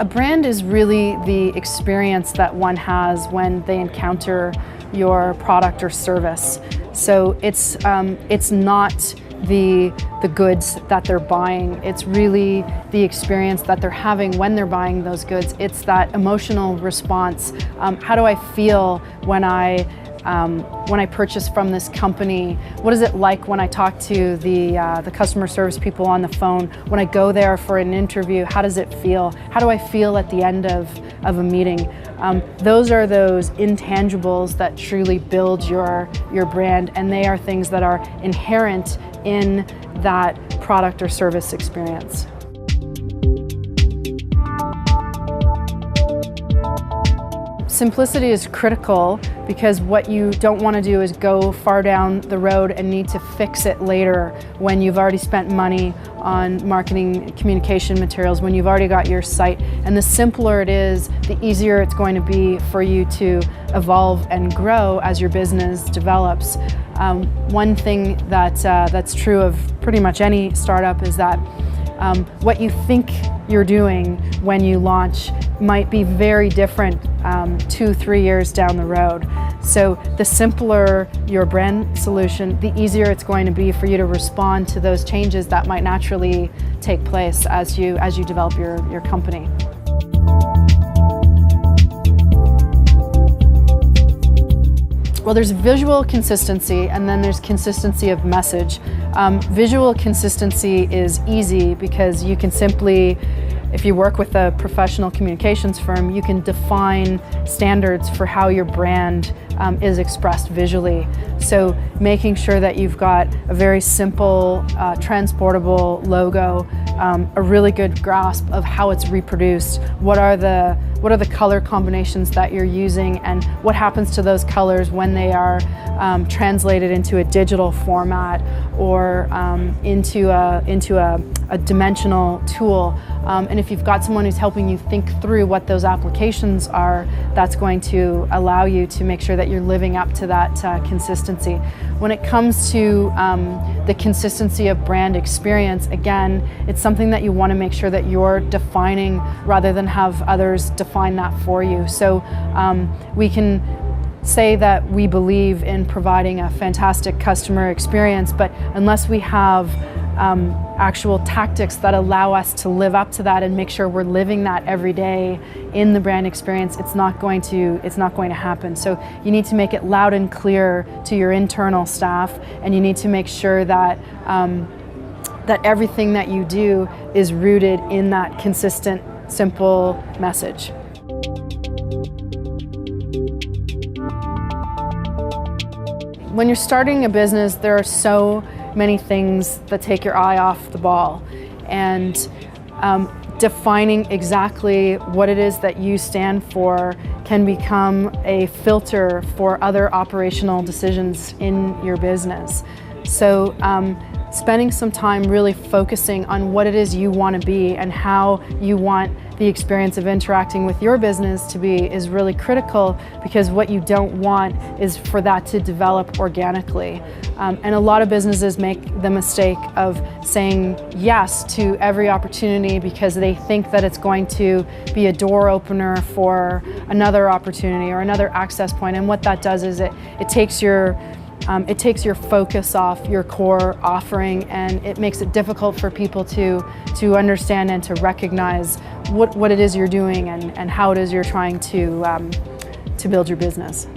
A brand is really the experience that one has when they encounter your product or service. So it's not the goods that they're buying. It's really the experience that they're having when they're buying those goods. It's that emotional response. How do I feel when I purchase from this company? What is it like when I talk to the customer service people on the phone? When I go there for an interview, how does it feel? How do I feel at the end of a meeting? Those are those intangibles that truly build your brand, and they are things that are inherent in that product or service experience. Simplicity is critical because what you don't want to do is go far down the road and need to fix it later when you've already spent money on marketing communication materials, when you've already got your site. And the simpler it is, the easier it's going to be for you to evolve and grow as your business develops. One thing that's true of pretty much any startup is that what you think you're doing when you launch might be very different 2-3 years down the road. So the simpler your brand solution, the easier it's going to be for you to respond to those changes that might naturally take place as you develop your company. Well, there's visual consistency and then there's consistency of message. Visual consistency is easy because you can simply, if you work with a professional communications firm, you can define standards for how your brand is expressed visually. So making sure that you've got a very simple, transportable logo, a really good grasp of how it's reproduced, what are the color combinations that you're using, and what happens to those colors when they are translated into a digital format or into a dimensional tool. And if you've got someone who's helping you think through what those applications are, that's going to allow you to make sure that you're living up to that consistency. When it comes to the consistency of brand experience, again, it's something that you want to make sure that you're defining rather than have others define that for you. So we can say that we believe in providing a fantastic customer experience, but unless we have actual tactics that allow us to live up to that and make sure we're living that every day in the brand experience, it's not going to happen. So you need to make it loud and clear to your internal staff, and you need to make sure that that everything that you do is rooted in that consistent, simple message. When you're starting a business, there are so many things that take your eye off the ball, and defining exactly what it is that you stand for can become a filter for other operational decisions in your business. So spending some time really focusing on what it is you want to be and how you want the experience of interacting with your business to be is really critical, because what you don't want is for that to develop organically. And a lot of businesses make the mistake of saying yes to every opportunity because they think that it's going to be a door opener for another opportunity or another access point. And what that does is it takes your focus off your core offering, and it makes it difficult for people to understand and to recognize what it is you're doing and how it is you're trying to build your business.